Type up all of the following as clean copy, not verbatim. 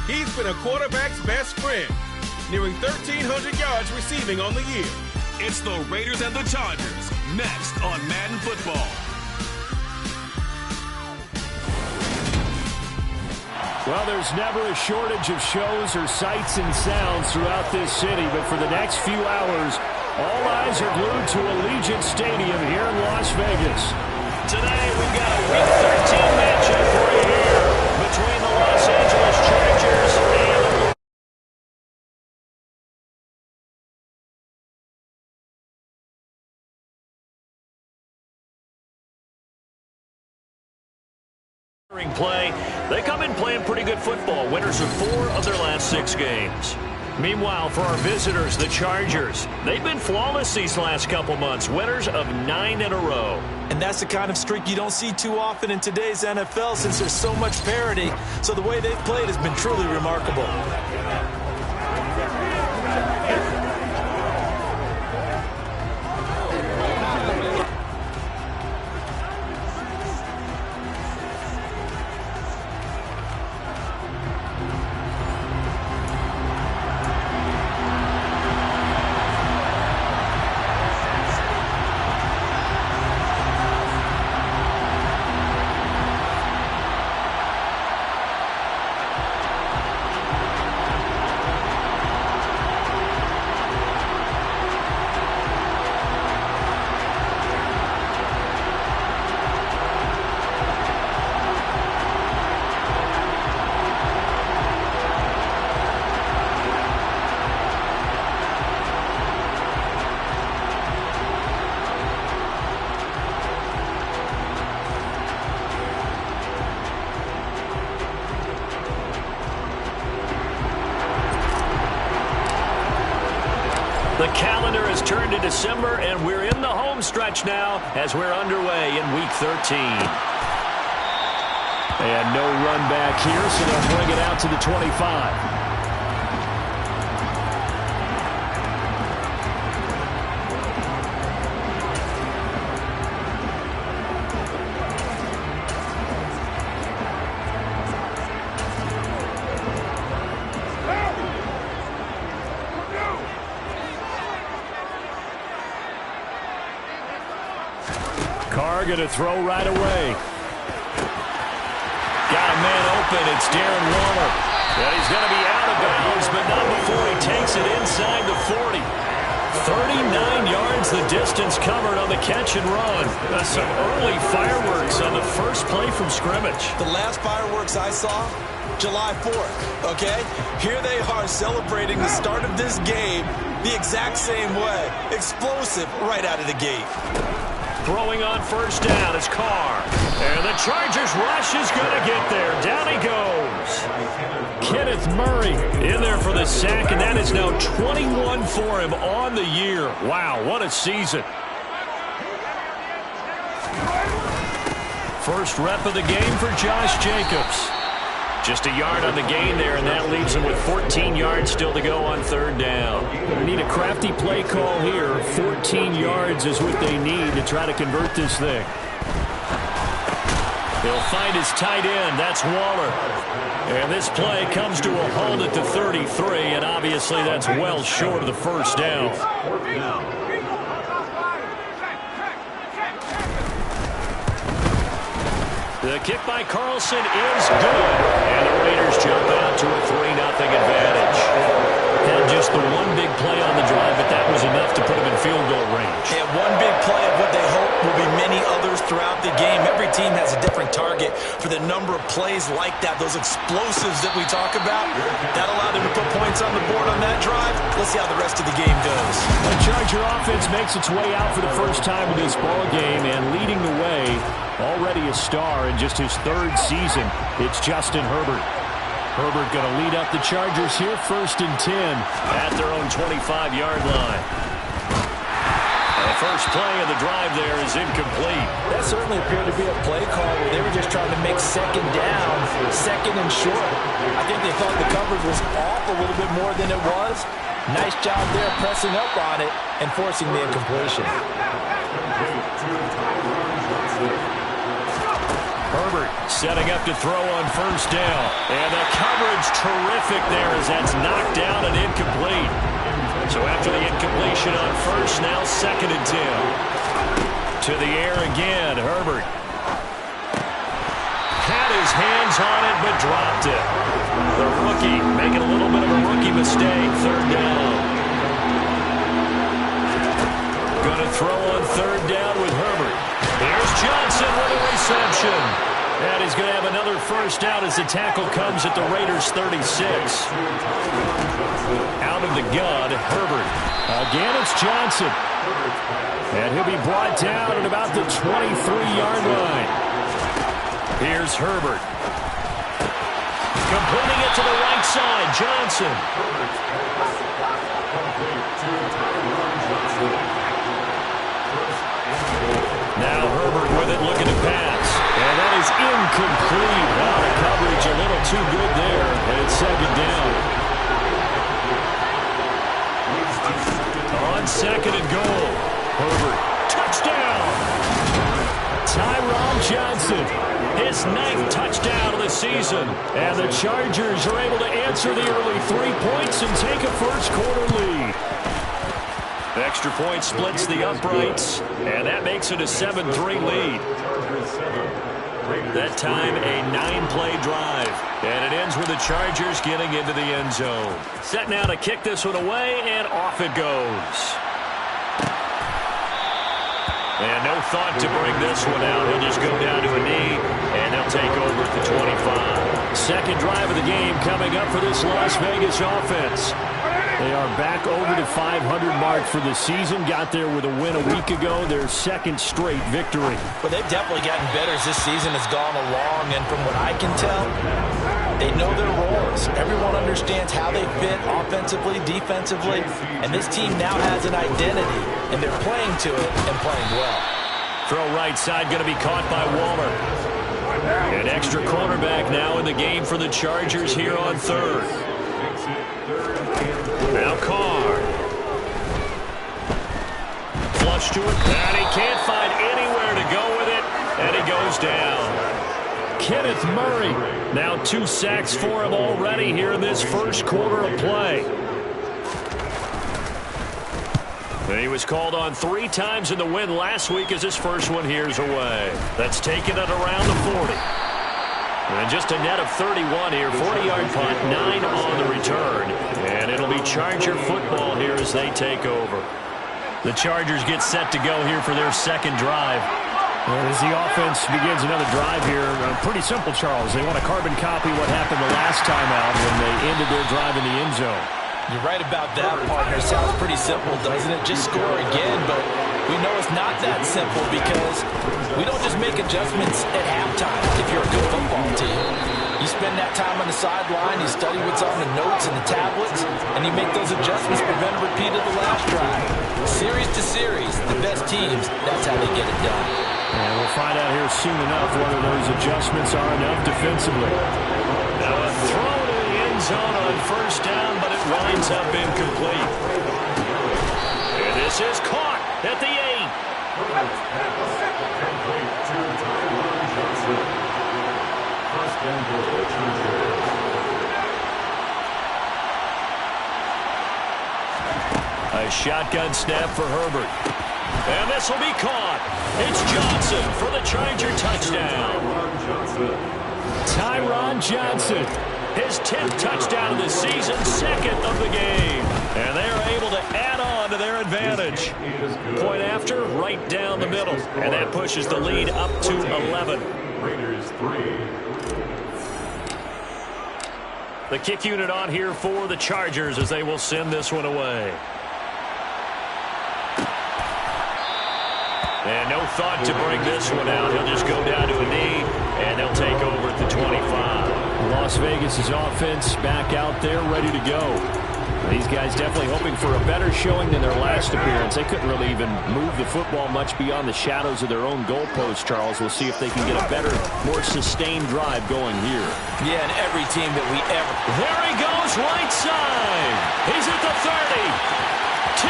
He's been a quarterback's best friend, nearing 1,300 yards receiving on the year. It's the Raiders and the Chargers, next on Madden Football. Well, there's never a shortage of shows or sights and sounds throughout this city, but for the next few hours, all eyes are glued to Allegiant Stadium here in Las Vegas. Today, we've got a Week 13 matchup for you here between the Los Angeles Chargers and the play. They come in playing pretty good football. Winners of 4 of their last 6 games. Meanwhile, for our visitors, the Chargers, they've been flawless these last couple months. Winners of 9 in a row. And that's the kind of streak you don't see too often in today's NFL since there's so much parity. So the way they've played has been truly remarkable. The calendar has turned to December, and we're in the home stretch now as we're underway in Week 13. And no run back here, so they'll bring it out to the 25. Carr going to throw right away. Got a man open. It's Darren Waller. And he's going to be out of bounds, but not before he takes it inside the 40. 39 yards the distance covered on the catch and run. Some early fireworks on the first play from scrimmage. The last fireworks I saw, July 4th, okay? Here they are celebrating the start of this game the exact same way. Explosive right out of the gate. Throwing on first down is Carr. And the Chargers rush is going to get there. Down he goes. Kenneth Murray in there for the sack, and that is now 21 for him on the year. Wow, what a season. First rep of the game for Josh Jacobs. Just a yard on the gain there, and that leaves him with 14 yards still to go on third down. They need a crafty play call here. 14 yards is what they need to try to convert this thing. He'll find his tight end. That's Waller. And this play comes to a halt at the 33, and obviously that's well short of the first down. The kick by Carlson is good. And the Raiders jump out to a 3-0 advantage. Had just the one big play on the drive, but that was enough to put them in field goal range. Yeah, one big play of what they hope will be many others throughout the game. Every team has a different target for the number of plays like that, those explosives that we talk about. That allowed them to put points on the board on that drive. Let's see how the rest of the game goes. The Charger offense makes its way out for the first time in this ball game, and leading the way, already a star in just his 3rd season, it's Justin Herbert. Herbert going to lead up the Chargers here, 1st and 10. At their own 25-yard line. The first play of the drive there is incomplete. That certainly appeared to be a play call where they were just trying to make second down, second and short. I think they thought the coverage was off a little bit more than it was. Nice job there pressing up on it and forcing the incompletion. Herbert setting up to throw on first down. And the coverage terrific perfect there as that's knocked down and incomplete. So after the incompletion on first, now 2nd and 10. To the air again, Herbert. Had his hands on it, but dropped it. The rookie making a little bit of a rookie mistake. 3rd down. Going to throw on 3rd down with Herbert. Here's Johnson with a reception. And he's going to have another 1st down as the tackle comes at the Raiders' 36. Out of the gun, Herbert. Again, it's Johnson. And he'll be brought down at about the 23-yard line. Here's Herbert. Completing it to the right side, Johnson. Now Herbert with it, looking to pass. And that is incomplete. Wow, the coverage a little too good there. And it's 2nd down. On 2nd and goal. Herbert. Touchdown! Tyron Johnson. His 9th touchdown of the season. And the Chargers are able to answer the early 3 points and take a first-quarter lead. Extra point splits the uprights, and that makes it a 7-3 lead. That time, a 9-play drive. And it ends with the Chargers getting into the end zone. Set now to kick this one away, and off it goes. And no thought to bring this one out. He'll just go down to a knee, and they'll take over at the 25. 2nd drive of the game coming up for this Las Vegas offense. They are back over the 500 mark for the season. Got there with a win a week ago. Their 2nd straight victory. But they've definitely gotten better as this season has gone along. And from what I can tell, they know their roles. Everyone understands how they fit offensively, defensively. And this team now has an identity. And they're playing to it and playing well. Throw right side going to be caught by Waller. An extra cornerback now in the game for the Chargers here on 3rd. Now Carr. Flush to it, and he can't find anywhere to go with it, and he goes down. Kenneth Murray, now 2 sacks for him already here in this first quarter of play. And he was called on 3 times in the win last week as his first one here's away. That's taken it around the 40. And just a net of 31 here, 40-yard punt, 9 on the return. And it'll be Charger football here as they take over. The Chargers get set to go here for their 2nd drive. And as the offense begins another drive here, pretty simple, Charles. They want to carbon copy what happened the last time out when they ended their drive in the end zone. You're right about that, partner. Sounds pretty simple, doesn't it? Just score again, but we know it's not that simple because we don't just make adjustments at halftime if you're a good football team. You spend that time on the sideline, you study what's on the notes and the tablets, and you make those adjustments to prevent a repeat of the last drive. Series to series, the best teams, that's how they get it done. And we'll find out here soon enough whether those adjustments are enough defensively. Now a throw to the end zone on 1st down, but it winds up incomplete. And this is caught at the 8. A shotgun snap for Herbert. And this will be caught. It's Johnson for the Charger touchdown. Tyron Johnson, his 10th touchdown of the season, 2nd of the game. And they are able to add on to their advantage. Point after, right down the middle. And that pushes the lead up to 11. Raiders 3. The kick unit on here for the Chargers as they will send this one away. And no thought to bring this one out. He'll just go down to a knee, and they'll take over at the 25. Las Vegas' offense back out there, ready to go. These guys definitely hoping for a better showing than their last appearance. They couldn't really even move the football much beyond the shadows of their own goalpost, Charles. We'll see if they can get a better, more sustained drive going here. Yeah, and every team that we ever... There he goes, right side. He's at the 30. 10.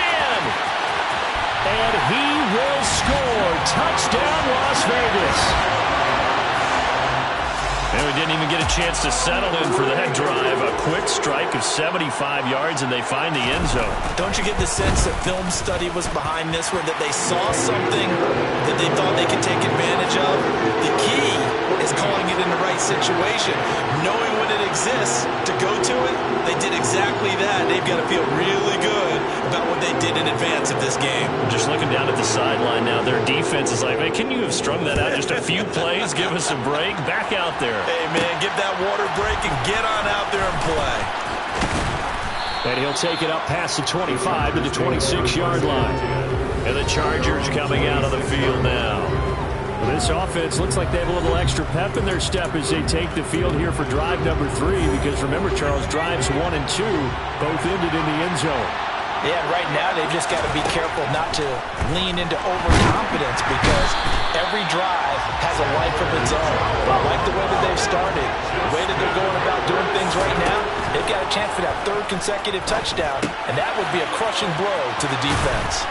And he will score. Touchdown, Las Vegas. And we didn't even get a chance to settle in for that drive. A quick strike of 75 yards, and they find the end zone. Don't you get the sense that film study was behind this one, that they saw something that they thought they could take advantage of? The key is calling it in the right situation. Knowing when it exists to go to it, they did exactly that. They've got to feel really good about what they did in advance of this game. Just looking down at the sideline now, their defense is like, man, can you have strung that out just a few plays? Give us a break. Back out there. Hey, man, give that water break and get on out there and play. And he'll take it up past the 25 to the 26-yard line. And the Chargers coming out of the field now. This offense looks like they have a little extra pep in their step as they take the field here for drive number 3, because remember, Charles, drives 1 and 2 both ended in the end zone. Yeah, right now they've just got to be careful not to lean into overconfidence, because every drive has a life of its own. I like the way that they've started, the way that they're going about doing things right now. They've got a chance for that 3rd consecutive touchdown, and that would be a crushing blow to the defense.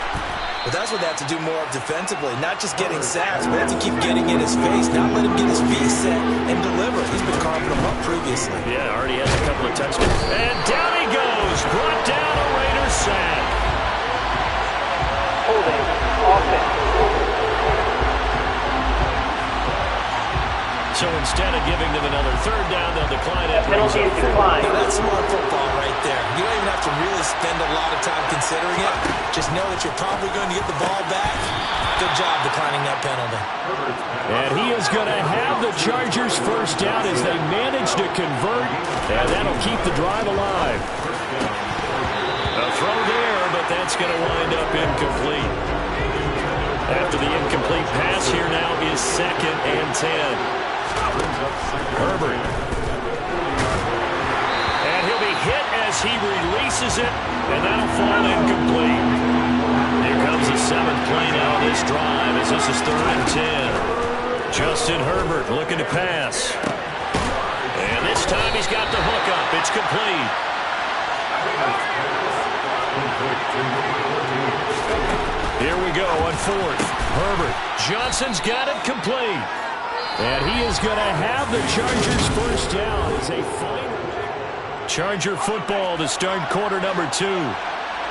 But that's what they have to do more of defensively, not just getting sacks, but have to keep getting in his face, not let him get his feet set and deliver. He's been carving them up previously. Yeah, already has a couple of touchdowns. And down he goes, brought down a Raiders sack. Holding, offense. So instead of giving them another 3rd down, they'll decline it. Penalty is declined. Now that's smart football right there. You don't even have to really spend a lot of time considering it. Just know that you're probably going to get the ball back. Good job declining that penalty. And he is going to have the Chargers 1st down as they manage to convert, and that'll keep the drive alive. A throw there, but that's going to wind up incomplete. After the incomplete pass, here now is 2nd and 10. Herbert. And he'll be hit as he releases it, and that'll fall incomplete. Here comes the 7th play now on this drive as this is 3rd and 10. Justin Herbert looking to pass. And this time he's got the hook up. It's complete. Here we go on 4th. Herbert. Johnson's got it complete. And he is going to have the Chargers 1st down as a final. Charger football to start quarter number 2.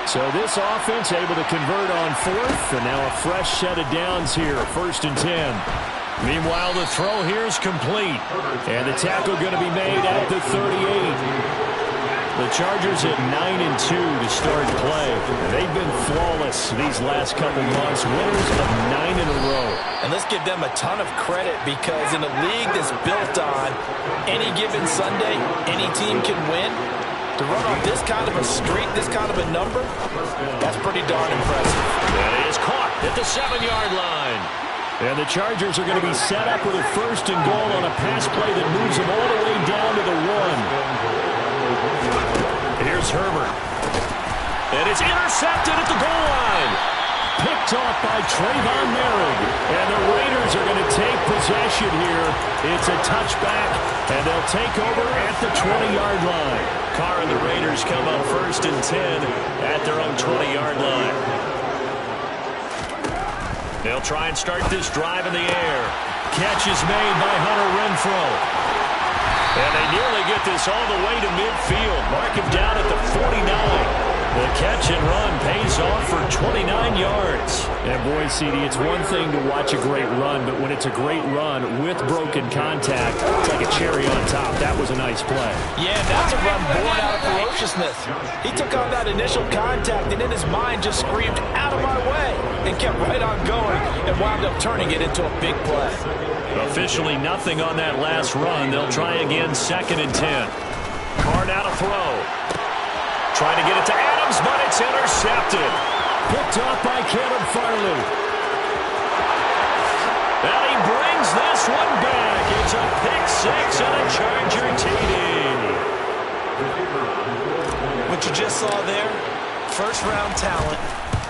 So this offense able to convert on 4th, and now a fresh set of downs here, 1st and 10. Meanwhile, the throw here is complete. And the tackle going to be made at the 38. The Chargers at 9 and 2 to start play. They've been flawless these last couple months, winners of 9 in a row. And let's give them a ton of credit, because in a league that's built on any given Sunday, any team can win. To run off this kind of a streak, this kind of a number, that's pretty darn impressive. That is caught at the 7-yard line. And the Chargers are going to be set up with a 1st and goal on a pass play that moves them all the way down to the 1. Here's Herbert. And it's intercepted at the goal line. Picked off by Trayvon Merrick. And the Raiders are going to take possession here. It's a touchback, and they'll take over at the 20-yard line. Carr and the Raiders come up 1st and 10 at their own 20-yard line. They'll try and start this drive in the air. Catch is made by Hunter Renfrow. And they nearly get this all the way to midfield. Mark him down at the 49. The catch and run pays off for 29 yards. And boy, CD, it's one thing to watch a great run, but when it's a great run with broken contact, it's like a cherry on top. That was a nice play. Yeah, that's a run born out of ferociousness. He took on that initial contact, and in his mind just screamed, "Out of my way," and kept right on going and wound up turning it into a big play. Officially nothing on that last run. They'll try again, 2nd and 10. Carr now to throw. Trying to get it to Adams, but it's intercepted. Picked off by Caleb Farley. And he brings this one back. It's a pick 6 on a Charger TD. What you just saw there, 1st-round talent,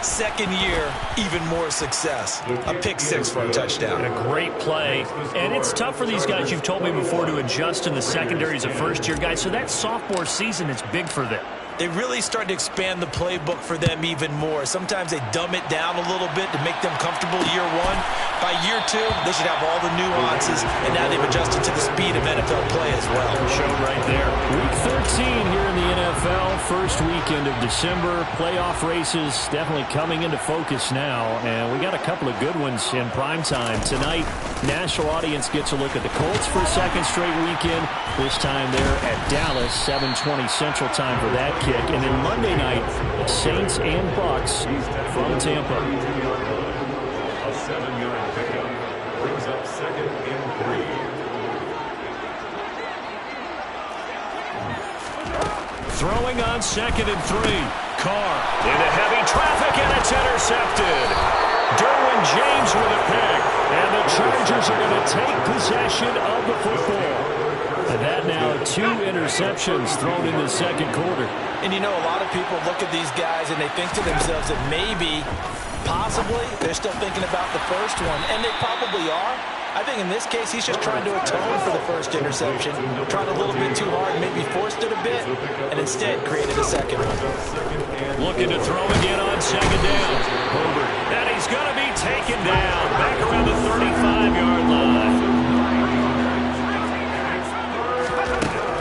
2nd year, even more success. A pick 6 for a touchdown. And a great play. And it's tough for these guys, you've told me before, to adjust in the secondary as a first-year guy. So that sophomore season is big for them. They really start to expand the playbook for them even more. Sometimes they dumb it down a little bit to make them comfortable year 1. By year 2, they should have all the nuances, and now they've adjusted to the speed of NFL play as well. Shown right there. Week 13 here in the first weekend of December. Playoff races definitely coming into focus now, and we got a couple of good ones in prime time. Tonight, national audience gets a look at the Colts for a second straight weekend. This time they're at Dallas, 7:20 Central Time for that kick. And then Monday night, Saints and Bucks from Tampa. A 7-yard pickup brings up 2nd and 3. Throwing on 2nd and 3. Carr into heavy traffic, and it's intercepted. Derwin James with a pick. And the Chargers are going to take possession of the football. And that now 2 interceptions thrown in the second quarter. And you know, a lot of people look at these guys and they think to themselves that maybe, possibly, they're still thinking about the first one. And they probably are. I think in this case, he's just trying to atone for the first interception. Tried a little bit too hard, maybe forced it a bit, and instead created a second one. Looking to throw again on 2nd down. Herbert. And he's going to be taken down back around the 35-yard line.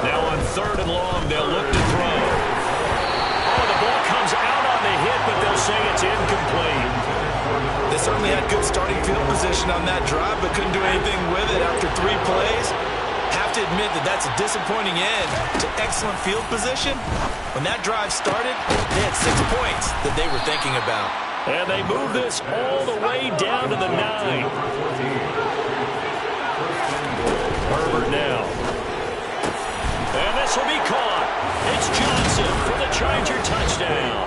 Now on 3rd and long, they'll look to throw. Oh, the ball comes out on the hit, but they'll say it's incomplete. They certainly had good starting field position on that drive, but couldn't do anything with it after 3 plays. Have to admit that that's a disappointing end to excellent field position. When that drive started, they had 6 points that they were thinking about. And they move this all the way down to the 9. Herbert now. And this will be caught. It's Johnson for the Charger touchdown.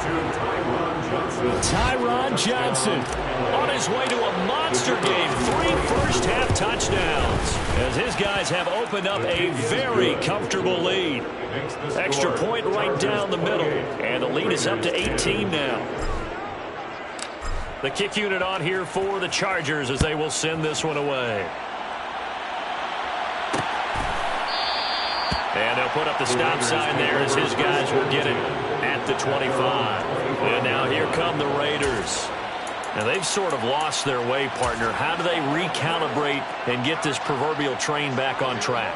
Tyron Johnson on his way to a monster game. 3 first-half touchdowns as his guys have opened up a very comfortable lead. Extra point right down the middle, and the lead is up to 18 now. The kick unit on here for the Chargers as they will send this one away. And they'll put up the stop sign there as his guys will get it at the 25. And now here come the Raiders. Now they've sort of lost their way, partner. How do they recalibrate and get this proverbial train back on track?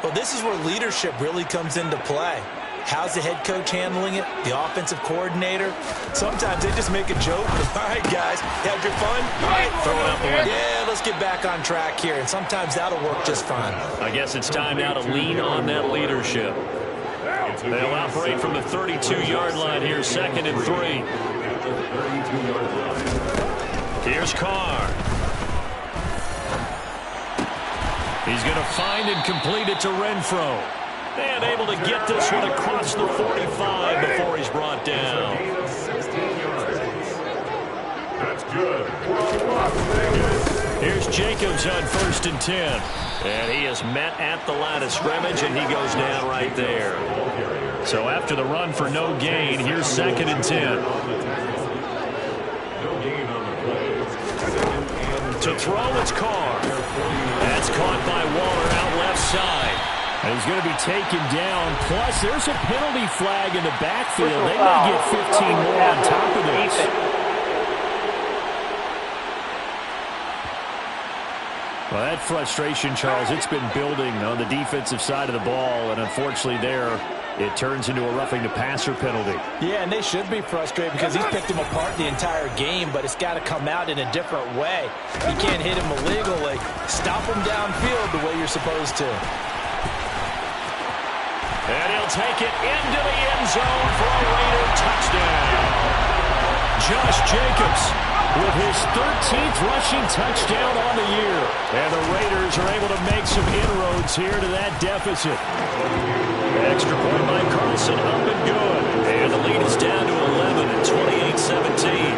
Well, this is where leadership really comes into play. How's the head coach handling it? The offensive coordinator? Sometimes they just make a joke. All right, guys, you had your fun? All right, throw it out the window. Yeah, let's get back on track here. And sometimes that'll work just fine. I guess it's time now to lean on that leadership. They'll operate from the 32-yard line here, 2nd and 3. Here's Carr. He's going to find and complete it to Renfro. And able to get this one across the 45 before he's brought down. That's good. Here's Jacobs on 1st and 10. And he is met at the line of scrimmage, and he goes down right there. So after the run for no gain, here's 2nd and 10. To throw, it's Carr. That's caught by Waller out left side. And he's going to be taken down. Plus, there's a penalty flag in the backfield. They may get 15 more on top of this. Well, that frustration, Charles, it's been building on the defensive side of the ball. And unfortunately there, it turns into a roughing the passer penalty. Yeah, and they should be frustrated because he's picked him apart the entire game, but it's got to come out in a different way. You can't hit him illegally. Stop him downfield the way you're supposed to. And he'll take it into the end zone for a Raider touchdown. Josh Jacobs with his 13th rushing touchdown on the year. And the Raiders are able to make some inroads here to that deficit. Extra point by Carlson, up and good. And the lead is down to 11 at 28-17.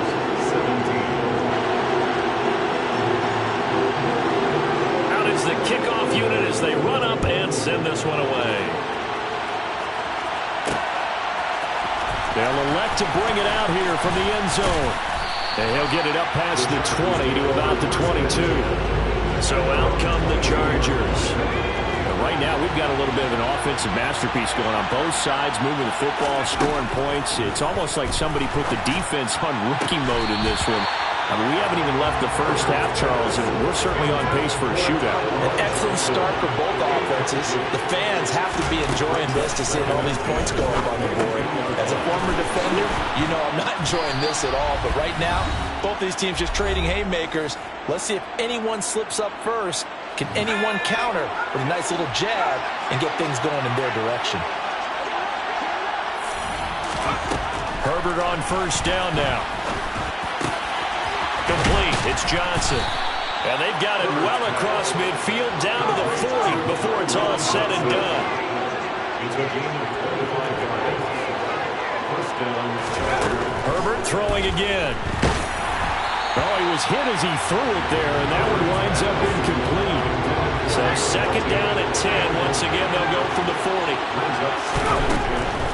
Out is the kickoff unit as they run up and send this one away. They'll elect to bring it out here from the end zone. And he'll get it up past the 20 to about the 22. So out come the Chargers. But right now, we've got a little bit of an offensive masterpiece going on. Both sides moving the football, scoring points. It's almost like somebody put the defense on rookie mode in this one. I mean, we haven't even left the first half, Charles, and we're certainly on pace for a shootout. An excellent start for both offenses. The fans have to be enjoying this to see all these points go up on the board. As a former defender, you know I'm not enjoying this at all. But right now, both these teams just trading haymakers. Let's see if anyone slips up first. Can anyone counter with a nice little jab and get things going in their direction? Herbert on first down now. Complete. It's Johnson. And they've got it well across midfield down to the 40 before it's all said and done. Herbert throwing again. Oh, he was hit as he threw it there, and that one winds up incomplete. So second down and 10. Once again, they'll go from the 40.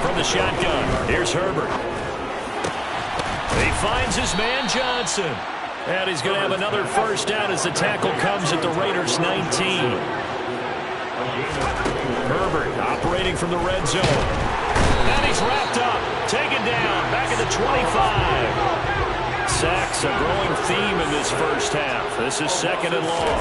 From the shotgun, here's Herbert. He finds his man Johnson. And he's going to have another first down as the tackle comes at the Raiders' 19. Herbert operating from the red zone. And he's wrapped up. Taken down. Back at the 25. Sacks a growing theme in this first half. This is second and long.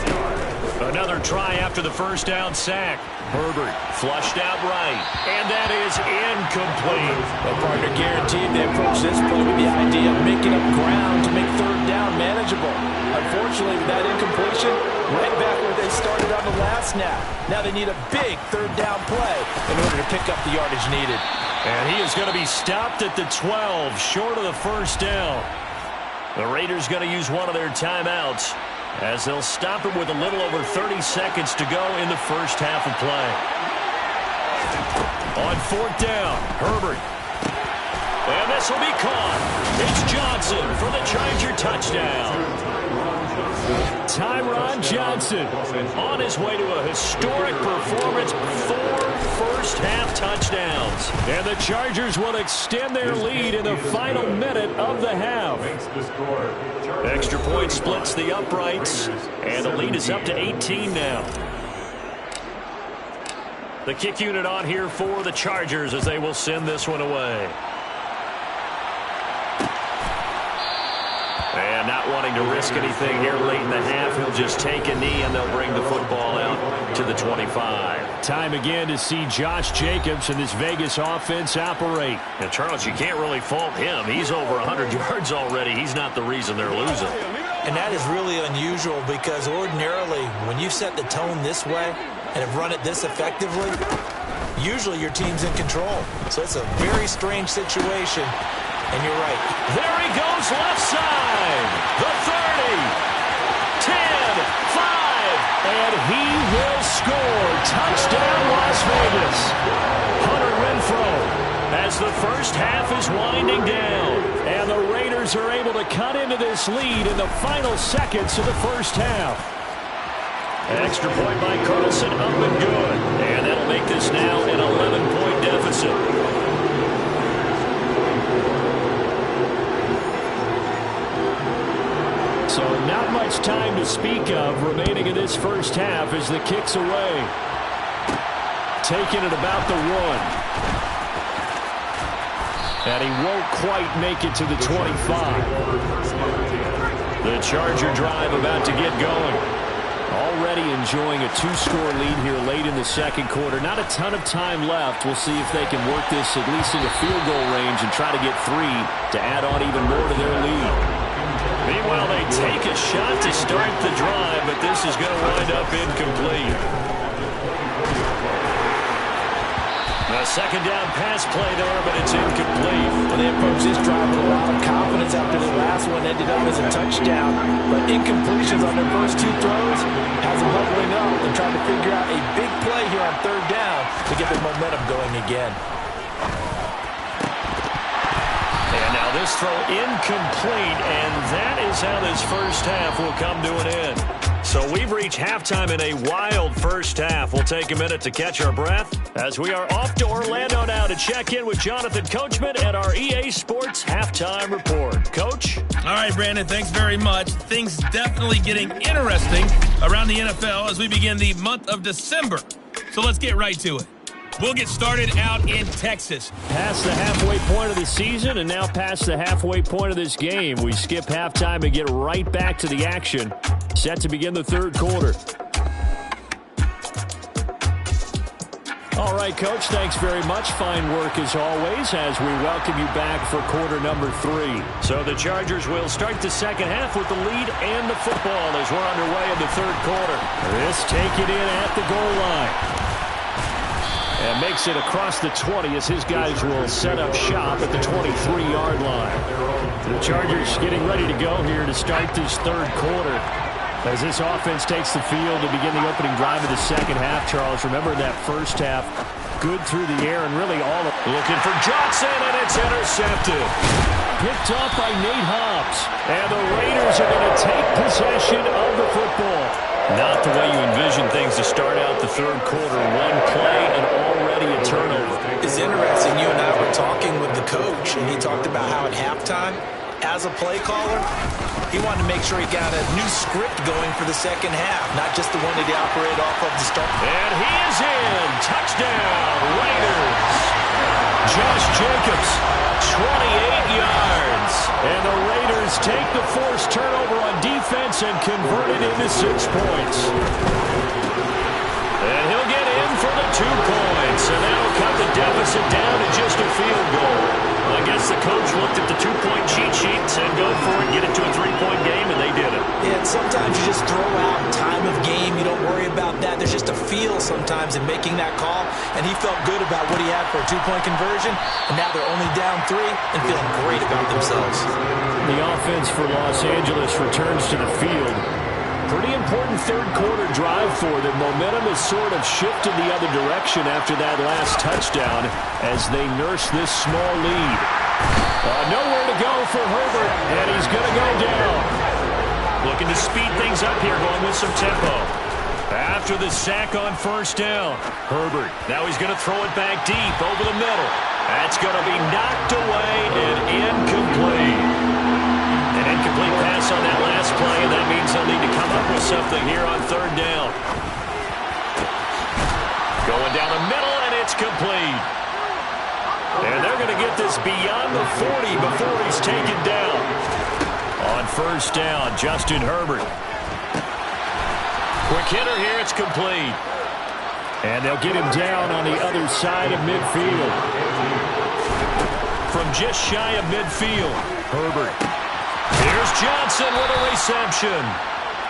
Another try after the first down sack. Herbert flushed out right. And that is incomplete. Well, partner, guaranteed they approach this play with the idea of making up ground to make third down manageable. Unfortunately, with that incompletion, right back where they started on the last snap. Now they need a big third down play in order to pick up the yardage needed. And he is going to be stopped at the 12, short of the first down. The Raiders going to use one of their timeouts as they'll stop it with a little over 30 seconds to go in the first half of play. On fourth down, Herbert. And this will be caught. It's Johnson for the Charger touchdown. Tyron Johnson on his way to a historic performance. 4 first-half touchdowns. And the Chargers will extend their lead in the final minute of the half. Extra point splits the uprights, and the lead is up to 18 now. The kick unit on here for the Chargers as they will send this one away. And not wanting to risk anything here late in the half, he'll just take a knee and they'll bring the football out to the 25. Time again to see Josh Jacobs and this Vegas offense operate. Now, Charles, you can't really fault him. He's over 100 yards already. He's not the reason they're losing. And that is really unusual because ordinarily when you set the tone this way and have run it this effectively, usually your team's in control. So it's a very strange situation. And you're right. There he goes left side. The 30. 10, 5. And he will score. Touchdown, Las Vegas. Hunter Renfrow as the first half is winding down. And the Raiders are able to cut into this lead in the final seconds of the first half. An extra point by Carlson up and good. And that'll make this now an 11-point deficit. So not much time to speak of remaining in this first half as the kick's away. Taking it about the 1. And he won't quite make it to the 25. The Charger drive about to get going. Already enjoying a 2-score lead here late in the second quarter. Not a ton of time left. We'll see if they can work this at least into field goal range and try to get 3 to add on even more to their lead. Meanwhile, they take a shot to start the drive, but this is going to wind up incomplete. A second down pass play there, but it's incomplete. Well, they approached this drive with a lot of confidence after the last one ended up as a touchdown. But incompletions on their first 2 throws has them leveling up and trying to figure out a big play here on third down to get their momentum going again. And now this throw incomplete, and that is how this first half will come to an end. So we've reached halftime in a wild first half. We'll take a minute to catch our breath as we are off to Orlando now to check in with Jonathan Coachman and our EA Sports Halftime Report. Coach? All right, Brandon, thanks very much. Things definitely getting interesting around the NFL as we begin the month of December. So let's get right to it. We'll get started out in Texas. Past the halfway point of the season and now past the halfway point of this game. We skip halftime and get right back to the action. Set to begin the third quarter. All right, Coach, thanks very much. Fine work as always as we welcome you back for quarter number 3. So the Chargers will start the second half with the lead and the football as we're underway in the third quarter. This take it in at the goal line. And makes it across the 20 as his guys will set up shop at the 23-yard line. The Chargers getting ready to go here to start this third quarter. As this offense takes the field to begin the opening drive of the second half, Charles, remember that first half, good through the air and really all of it. Looking for Johnson, and it's intercepted. Picked off by Nate Hobbs. And the Raiders are going to take possession of the football. Not the way you envision things to start out the third quarter. One play and already a turnover. It's interesting. You and I were talking with the coach, and he talked about how at halftime, as a play caller, he wanted to make sure he got a new script going for the second half, not just the one that he operated off of the start. And he is in. Touchdown, Raiders. Josh Jacobs, 28 yards. And the Raiders take the forced turnover on defense and convert it into 6 points. And he'll get in for the 2 points. And that'll cut the deficit down to just a field goal. I guess the coach looked at the 2-point cheat sheet, said go for it, get it to a 3-point game, and they did it. Yeah, and sometimes you just throw out time of game. You don't worry about that. There's just a feel sometimes in making that call, and he felt good about what he had for a 2-point conversion, and now they're only down 3 and feeling great about themselves. The offense for Los Angeles returns to the field. Pretty important third quarter drive for them. Momentum has sort of shifted the other direction after that last touchdown as they nurse this small lead. Nowhere to go for Herbert, and he's going to go down. Looking to speed things up here, going with some tempo. After the sack on first down, Herbert. Now he's going to throw it back deep over the middle. That's going to be knocked away and incomplete. An incomplete pass on that last play, and that means they'll need to come up with something here on third down. Going down the middle, and it's complete. And they're going to get this beyond the 40 before he's taken down. On first down, Justin Herbert. Quick hitter here, it's complete. And they'll get him down on the other side of midfield. From just shy of midfield, Herbert. Here's Johnson with a reception.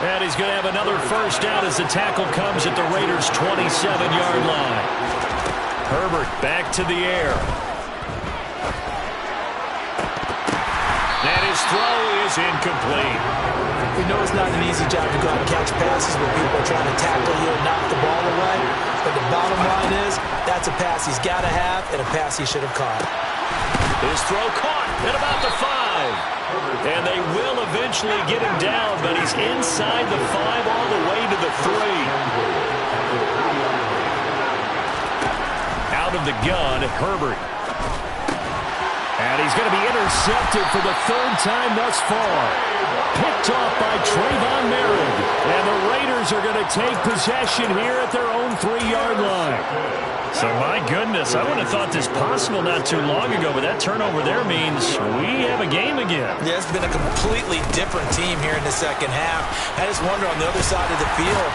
And he's going to have another first down as the tackle comes at the Raiders' 27-yard line. Herbert back to the air. And his throw is incomplete. We know it's not an easy job to go out and catch passes when people are trying to tackle you and knock the ball away. But the bottom line is, that's a pass he's got to have and a pass he should have caught. His throw caught at about the 5. And they will eventually get him down, but he's inside the 5 all the way to the 3. Out of the gun, Herbert. And he's going to be intercepted for the 3rd time thus far. Picked off by Trayvon Merritt. And the Raiders are going to take possession here at their own 3-yard line. So, my goodness, I wouldn't have thought this possible not too long ago, but that turnover there means we have a game again. Yeah, it's been a completely different team here in the second half. I just wonder on the other side of the field,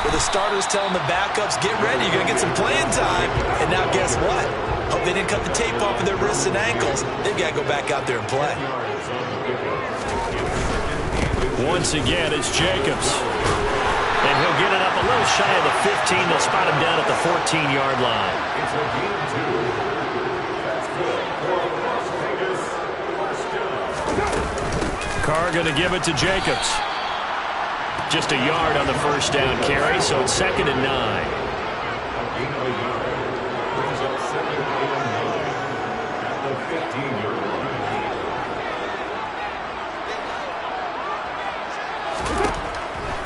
where the starters telling the backups, get ready, you're going to get some playing time. And now guess what? Hope they didn't cut the tape off of their wrists and ankles. They've got to go back out there and play. Once again, it's Jacobs. And he'll get it up a little shy of the 15. They'll spot him down at the 14-yard line. Carr going to give it to Jacobs. Just a yard on the first down carry, so it's 2nd and 9.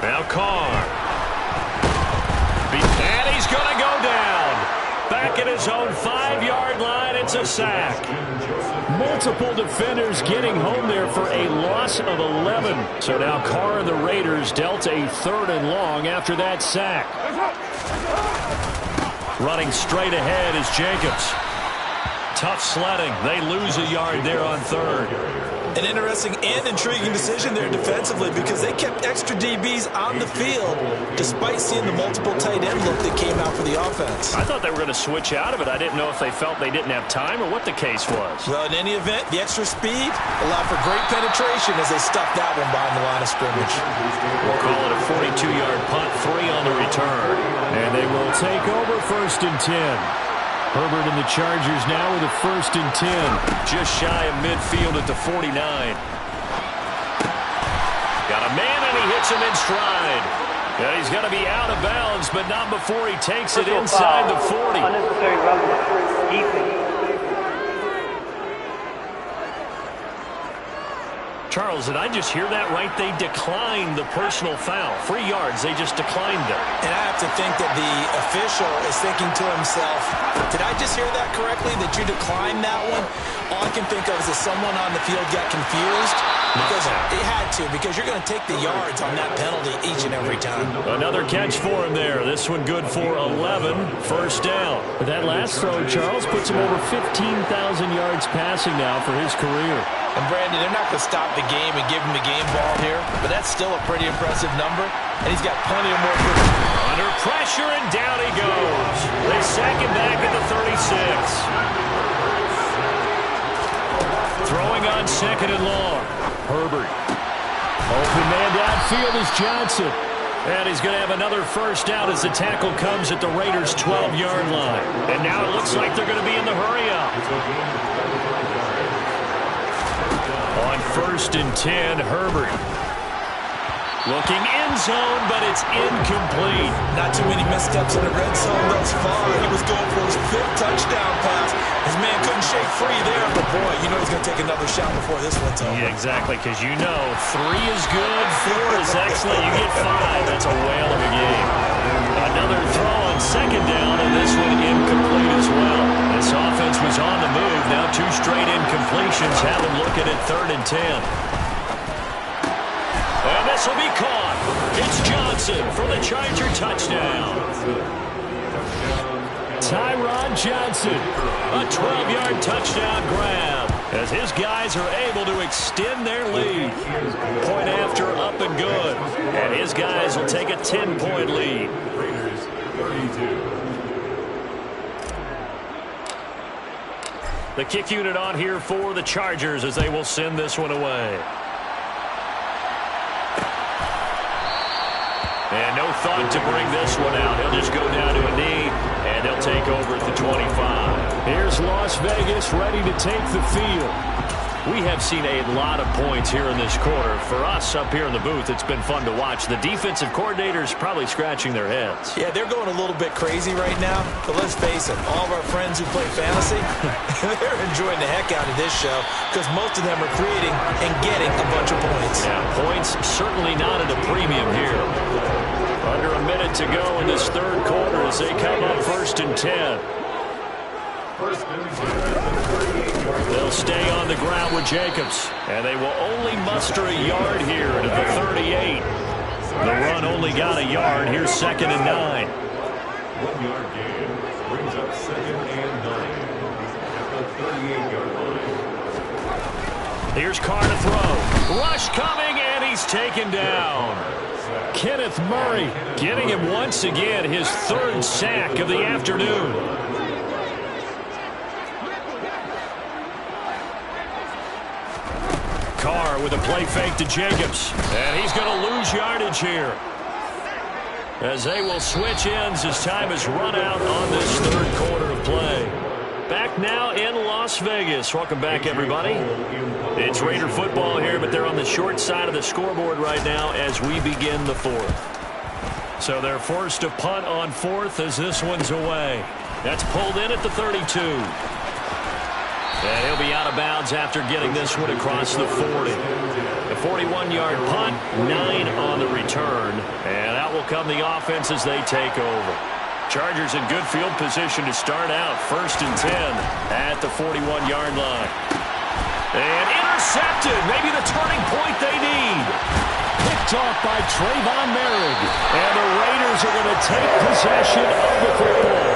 Now Carr. And he's going to go down. Back at his own 5-yard line, it's a sack. Multiple defenders getting home there for a loss of 11. So now Carr and the Raiders dealt a 3rd and long after that sack. Running straight ahead is Jacobs. Tough sledding. They lose a yard there on third. An interesting and intriguing decision there defensively because they kept extra DBs on the field despite seeing the multiple tight end look that came out for the offense. I thought they were going to switch out of it. I didn't know if they felt they didn't have time or what the case was. Well, in any event, the extra speed allowed for great penetration as they stuffed that one behind the line of scrimmage. We'll call it a 42-yard punt, 3 on the return. And they will take over 1st and 10. Herbert and the Chargers now with a 1st and 10. Just shy of midfield at the 49. Got a man and he hits him in stride. And he's going to be out of bounds, but not before he takes it inside the 40. Unnecessary roughness. Defense. Charles, did I just hear that right? They declined the personal foul. 3 yards, they just declined it. And I have to think that the official is thinking to himself, did I just hear that correctly, that you declined that one? All I can think of is that someone on the field got confused. Because it had to, because you're going to take the yards on that penalty each and every time. Another catch for him there. This one good for 11. 1st down. But that last throw, Charles, puts him over 15,000 yards passing now for his career. And Brandon, they're not going to stop the game and give him the game ball here, but that's still a pretty impressive number, and he's got plenty of more. Under pressure, and down he goes. They sack him back at the 36. Throwing on 2nd and long. Herbert. Open man downfield is Johnson. And he's going to have another 1st down as the tackle comes at the Raiders' 12-yard line. And now it looks like they're going to be in the hurry-up. On 1st and 10, Herbert. Looking end zone, but it's incomplete. Not too many missteps in the red zone thus far. He was going for his 5th touchdown pass. His man couldn't shake free there, but boy, you know he's going to take another shot before this one's over. Yeah, exactly, because you know 3 is good, 4 is excellent. You get 5. That's a whale of a game. Another throw on 2nd down, and this one incomplete as well. This offense was on the move. Now 2 straight incompletions have them looking at 3rd and 10. And this will be caught. It's Johnson for the Charger touchdown. Tyron Johnson. A 12-yard touchdown grab as his guys are able to extend their lead. Point after up and good. And his guys will take a 10-point lead. Raiders 32. The kick unit on here for the Chargers as they will send this one away. And no thought to bring this one out. He'll just go down to a knee, and they'll take over at the 25. Here's Las Vegas ready to take the field. We have seen a lot of points here in this quarter. For us up here in the booth, it's been fun to watch. The defensive coordinators probably scratching their heads. Yeah, they're going a little bit crazy right now, but let's face it, all of our friends who play fantasy, they're enjoying the heck out of this show because most of them are creating and getting a bunch of points. Yeah, points certainly not at a premium here. Under a minute to go in this 3rd quarter as they come up 1st and 10. They'll stay on the ground with Jacobs, and they will only muster a yard here at the 38. The run only got a yard. Here's 2nd and 9. 1-yard gain brings up 2nd and 9 at the 38-yard line. Here's Carr to throw. Rush coming, and he's taken down. Kenneth Murray getting him once again his 3rd sack of the afternoon. Carr with a play fake to Jacobs. And he's going to lose yardage here. As they will switch ends as time is run out on this 3rd quarter of play. Back now in Las Vegas. Welcome back, everybody. It's Raider football here, but they're on the short side of the scoreboard right now as we begin the 4th. So they're forced to punt on 4th as this one's away. That's pulled in at the 32. And he'll be out of bounds after getting this one across the 40. The 41-yard punt, 9 on the return. And out will come the offense as they take over. Chargers in good field position to start out. 1st and 10 at the 41-yard line. And intercepted. Maybe the turning point they need. Picked off by Trayvon Merrick. And the Raiders are going to take possession of the football.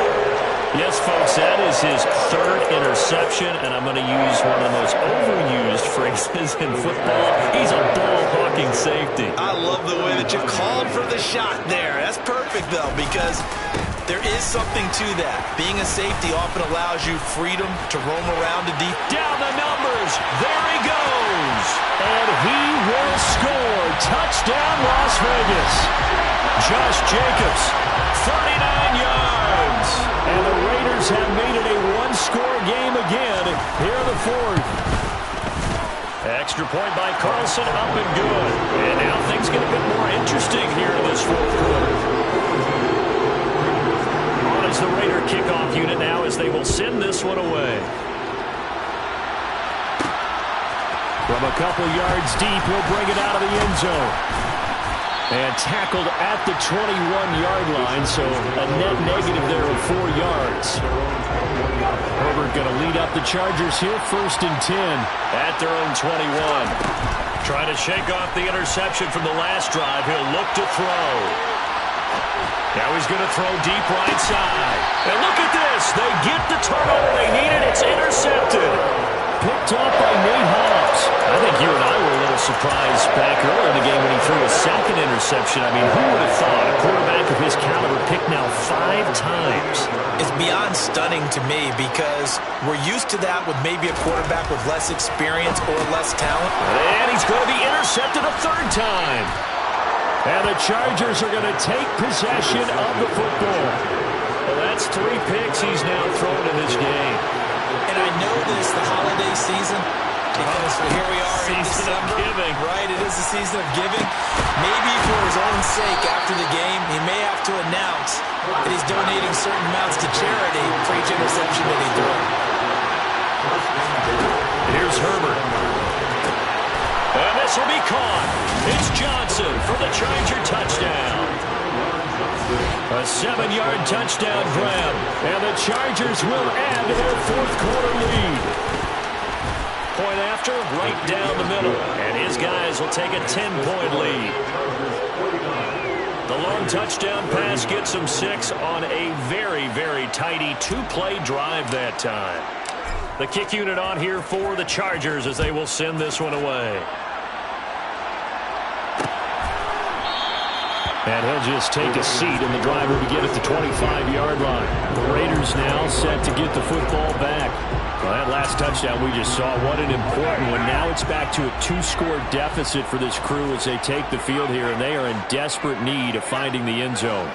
Yes, folks, that is his third interception, and I'm going to use one of the most overused phrases in football. He's a ball-hawking safety. I love the way that you called for the shot there. That's perfect, though, because there is something to that. Being a safety often allows you freedom to roam around the deep. Down the numbers. There he goes. And he will score. Touchdown, Las Vegas. Josh Jacobs, 39 yards. And the Raiders have made it a one-score game again here in the fourth. Extra point by Carlson, up and good. And now things get a bit more interesting here in this fourth quarter. On is the Raider kickoff unit now as they will send this one away. From a couple yards deep, he'll bring it out of the end zone. And tackled at the 21-yard line, so a net negative there of 4 yards. Herbert going to lead up the Chargers here, 1st and 10. At their own 21. Trying to shake off the interception from the last drive. He'll look to throw. Now he's going to throw deep right side. And look at this. They get the turnover they needed. It's intercepted. Picked off by Nate Hobbs. I think you and I were a little surprised back earlier in the game when he threw a second interception. I mean, who would have thought a quarterback of his caliber picked now 5 times? It's beyond stunning to me because we're used to that with maybe a quarterback with less experience or less talent. And he's going to be intercepted a 3rd time. And the Chargers are going to take possession of the football. Well, that's 3 picks he's now thrown in this game. And I know this, the holiday season, because here we are in December, right? It is the season of giving. Maybe for his own sake after the game, he may have to announce that he's donating certain amounts to charity for each interception that he threw. Here's Herbert. And this will be caught. It's Johnson for the Charger touchdown. A 7-yard touchdown grab. And the Chargers will add to their 4th quarter lead. Point after, right down the middle. And his guys will take a 10-point lead. The long touchdown pass gets them 6 on a very, very tidy 2-play drive that time. The kick unit on here for the Chargers as they will send this one away. And he'll just take a seat, and the driver will begin at the 25-yard line. The Raiders now set to get the football back. Well, that last touchdown we just saw, what an important one. Now it's back to a 2-score deficit for this crew as they take the field here, and they are in desperate need of finding the end zone.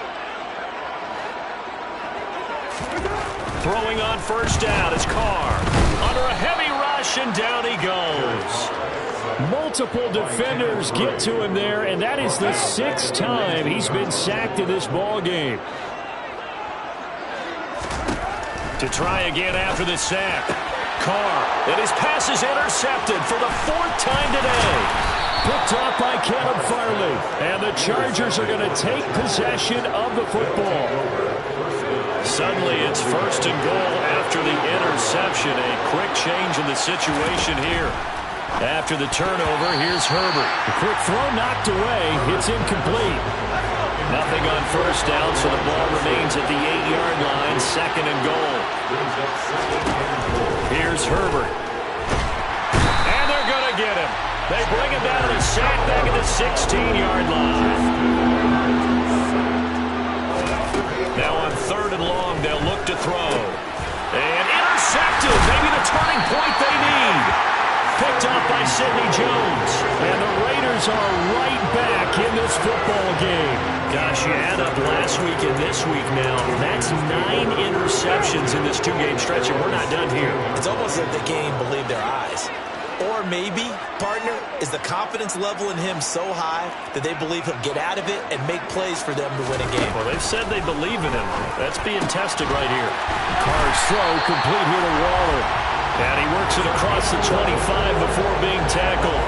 Throwing on 1st down is Carr. Under a heavy rush, and down he goes. Multiple defenders get to him there, and that is the 6th time he's been sacked in this ball game. To try again after the sack. Carr, and his pass is intercepted for the 4th time today. Picked off by Caleb Farley, and the Chargers are going to take possession of the football. Suddenly it's 1st and goal after the interception. A quick change in the situation here. After the turnover, here's Herbert. A quick throw knocked away. It's incomplete. Nothing on 1st down, so the ball remains at the 8-yard line, 2nd and goal. Here's Herbert. And they're going to get him. They bring him down to the sack back at the 16-yard line. Now on 3rd and long, they'll look to throw. And intercepted. Maybe the turning point they need. Picked off by Sidney Jones. And the Raiders are right back in this football game. Gosh, you add up last week and this week now. That's 9 interceptions in this 2-game stretch, and we're not done here. It's almost like they can't even believe their eyes. Or maybe, partner, is the confidence level in him so high that they believe he'll get out of it and make plays for them to win a game. Well, they've said they believe in him. That's being tested right here. Carr's throw complete here to Waller. And he works it across the 25 before being tackled.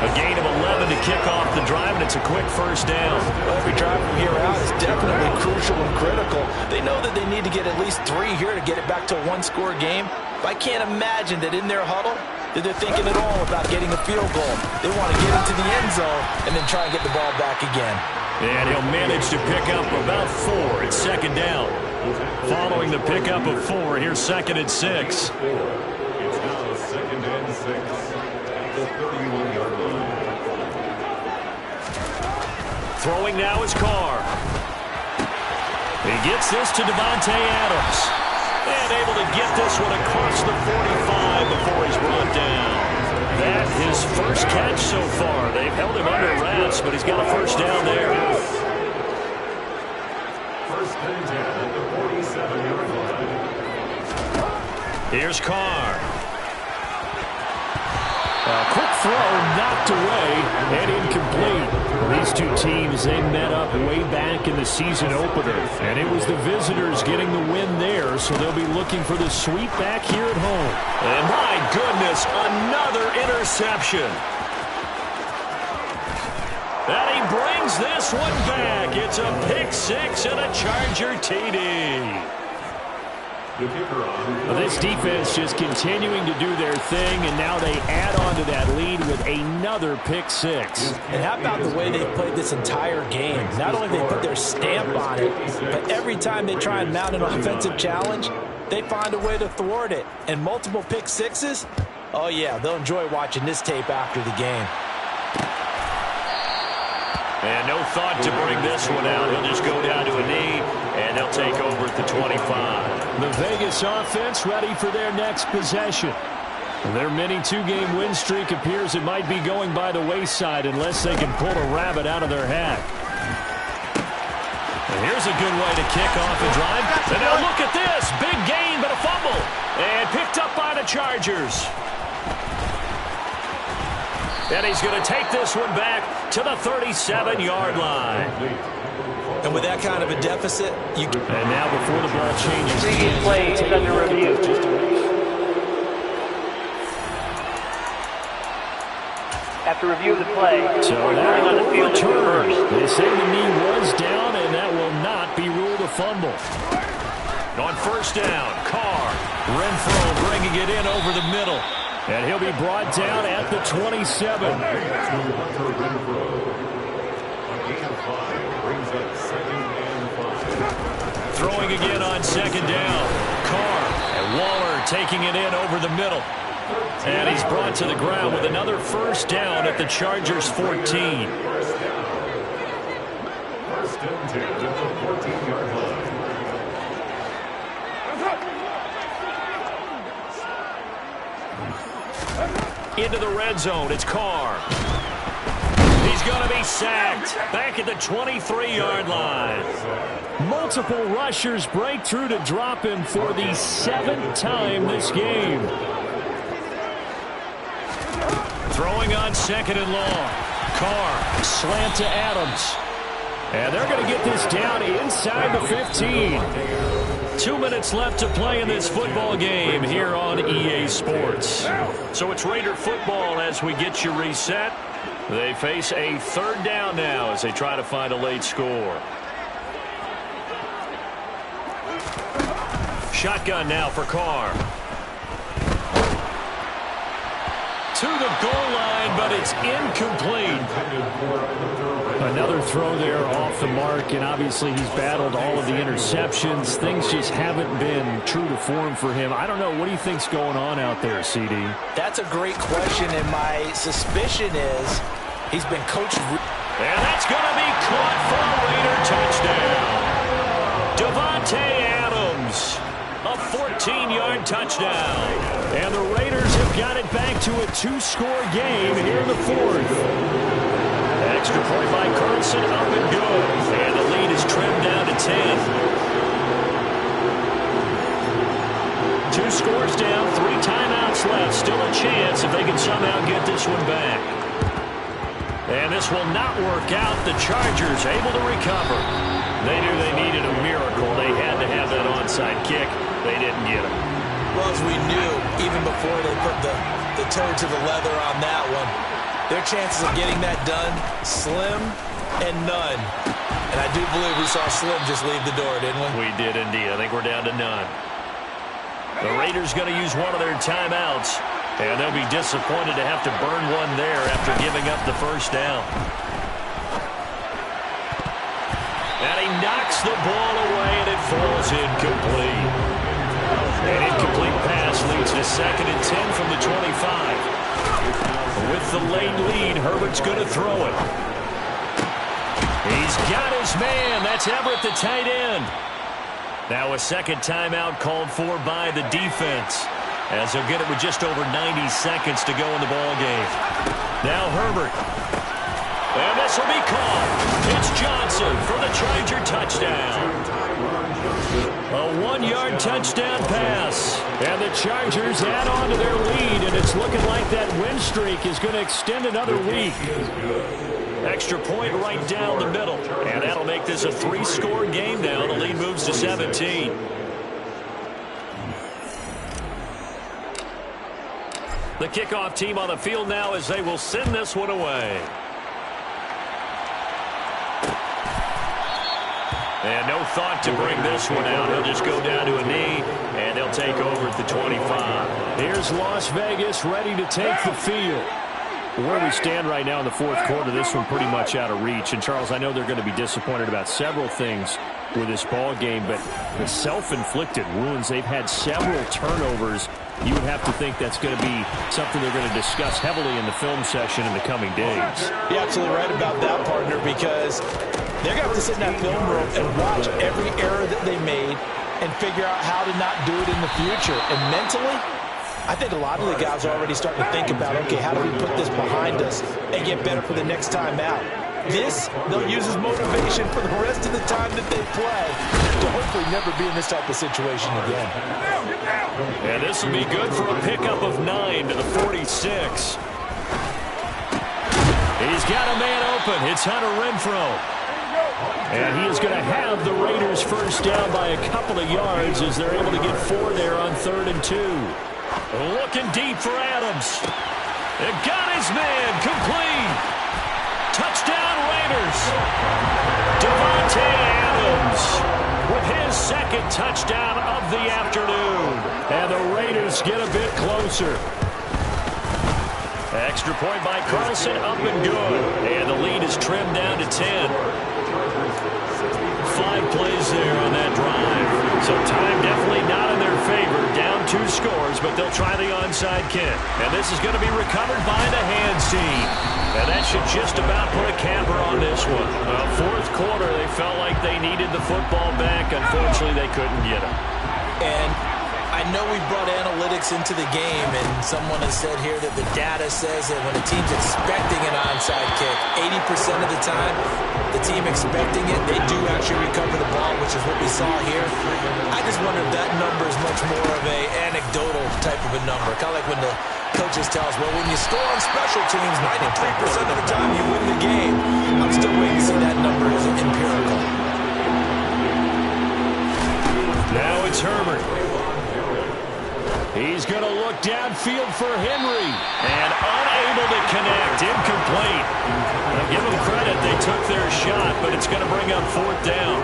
A gain of 11 to kick off the drive, and it's a quick 1st down. Well, every drive from here out is definitely crucial and critical. They know that they need to get at least 3 here to get it back to a 1-score game. But I can't imagine that in their huddle that they're thinking at all about getting a field goal. They want to get into the end zone and then try and get the ball back again. And he'll manage to pick up about 4 at 2nd down. Following the pickup of 4, here's 2nd and 6. It's now 2nd and 6 at the 31-yard line. Throwing now is Carr. He gets this to Davante Adams. And able to get this one across the 45 before he's brought down. That's his first catch so far. They've held him under wraps, but he's got a first down there. First and 10 at the 47-yard line. Here's Carr. A quick throw knocked away and incomplete. These two teams, they met up way back in the season opener, and it was the visitors getting the win there, so they'll be looking for the sweep back here at home. And my goodness, another interception. And he brings this one back. It's a pick 6 and a Charger TD. This defense just continuing to do their thing, and now they add on to that lead with another pick 6. And how about the way they've played this entire game? Not only they put their stamp on it, but every time they try and mount an offensive challenge, they find a way to thwart it. And multiple pick 6s, oh yeah, they'll enjoy watching this tape after the game. And no thought to bring this one out. He'll just go down to a knee, and they'll take over at the 25. The Vegas offense ready for their next possession. Their mini two-game win streak appears it might be going by the wayside unless they can pull a rabbit out of their hat. And here's a good way to kick off a drive. And now look at this. Big gain, but a fumble. And picked up by the Chargers. And he's going to take this one back to the 37-yard line. And with that kind of a deficit, you... And now before the ball changes... Previous play is under review. After review of the play, so returning on the field is reversed. They say the knee was down, and that will not be ruled a fumble. On first down, Carr. Renfro bringing it in over the middle. And he'll be brought down at the 27. Throwing again on 2nd down. Carr and Waller taking it in over the middle. And he's brought to the ground with another first down at the Chargers' 14. First and 10 at the 14-yard line. Into the red zone, it's Carr. He's going to be sacked back at the 23-yard line. Multiple rushers break through to drop him for the 7th time this game. Throwing on 2nd and long. Carr, slant to Adams. And they're going to get this down inside the 15. 2 minutes left to play in this football game here on EA Sports. So it's Raider football as we get you reset. They face a 3rd down now as they try to find a late score. Shotgun now for Carr. To the goal line, but it's incomplete. Another throw there off the mark, and obviously he's battled all of the interceptions. Things just haven't been true to form for him. I don't know. What do you think's going on out there, CD? That's a great question, and my suspicion is he's been coached. And that's going to be caught for a Raider touchdown. Davante Adams, a 14-yard touchdown. And the Raiders have got it back to a 2-score game here in the 4th. Extra point by Carlson, up and good. And the lead is trimmed down to 10. 2 scores down, 3 timeouts left. Still a chance if they can somehow get this one back. And this will not work out. The Chargers able to recover. They knew they needed a miracle. They had to have that onside kick. They didn't get it. Well, as we knew, even before they put the toe to the leather on that one, their chances of getting that done, slim and none. And I do believe we saw Slim just leave the door, didn't we? We did indeed. I think we're down to none. The Raiders going to use one of their timeouts, and they'll be disappointed to have to burn one there after giving up the first down. And he knocks Knocks the ball away, and it falls incomplete. An incomplete pass leads to 2nd and 10 from the 25. With the late lead, Herbert's going to throw it. He's got his man. That's Everett, the tight end. Now a second timeout called for by the defense, as they'll get it with just over 90 seconds to go in the ball game. Now Herbert. And this will be called. It's Johnson for the Charger touchdown. A 1-yard touchdown pass. And the Chargers add on to their lead, and it's looking like that win streak is going to extend another week. Extra point right down the middle. And that'll make this a 3-score game now. The lead moves to 17. The kickoff team on the field now as they will send this one away. And no thought to bring this one out. He'll just go down to a knee, and they'll take over at the 25. Here's Las Vegas ready to take the field. Where we stand right now in the fourth quarter, this one pretty much out of reach. And, Charles, I know they're going to be disappointed about several things with this ball game, but the self-inflicted wounds, they've had several turnovers. You would have to think that's going to be something they're going to discuss heavily in the film session in the coming days. You're absolutely right about that, partner, because they're going to have to sit in that film room and watch every error that they made and figure out how to not do it in the future. And mentally, I think a lot of the guys are already starting to think about, okay, how do we put this behind us and get better for the next time out? This, they'll use as motivation for the rest of the time that they play to hopefully never be in this type of situation again. And this will be good for a pickup of 9 to the 46. He's got a man open. It's Hunter Renfrow. And he is going to have the Raiders first down by a couple of yards as they're able to get 4 there on 3rd and 2. Looking deep for Adams. It got his man complete. Touchdown Raiders. Devontae Adams with his 2nd touchdown of the afternoon. And the Raiders get a bit closer. Extra point by Carlson, up and good. And the lead is trimmed down to 10. 5 plays there on that drive. So time definitely not in their favor. Down 2 scores, but they'll try the onside kick. And this is going to be recovered by the hands team. And that should just about put a capper on this one. Fourth quarter, they felt like they needed the football back. Unfortunately, they couldn't get it. And I know we brought analytics into the game, and someone has said here that the data says that when a team's expecting an onside kick, 80% of the time, the team expecting it, they do actually recover the ball, which is what we saw here. I just wonder if that number is much more of a anecdotal type of a number. Kind of like when the coaches tell us, well, when you score on special teams, 93% of the time you win the game. I'm still waiting to see that number as empirical. Now it's Herbert. He's going to look downfield for Henry. And unable to connect. Incomplete. I'll give them credit. They took their shot, but it's going to bring up 4th down.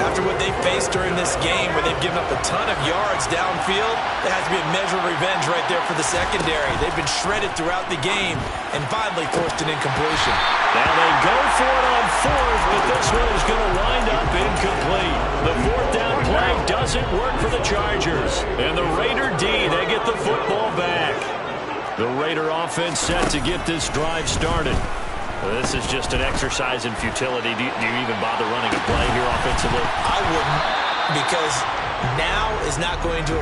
After what they faced during this game, where they've given up a ton of yards downfield, there has to be a measure of revenge right there for the secondary. They've been shredded throughout the game and finally forced an incompletion. Now they go for it on 4th, but this one is going to wind up incomplete. The 4th down play doesn't work for the Chargers. And the Raider D, they get the football back. The Raider offense set to get this drive started. This is just an exercise in futility. Do you even bother running a play here offensively? I wouldn't, because now is not going to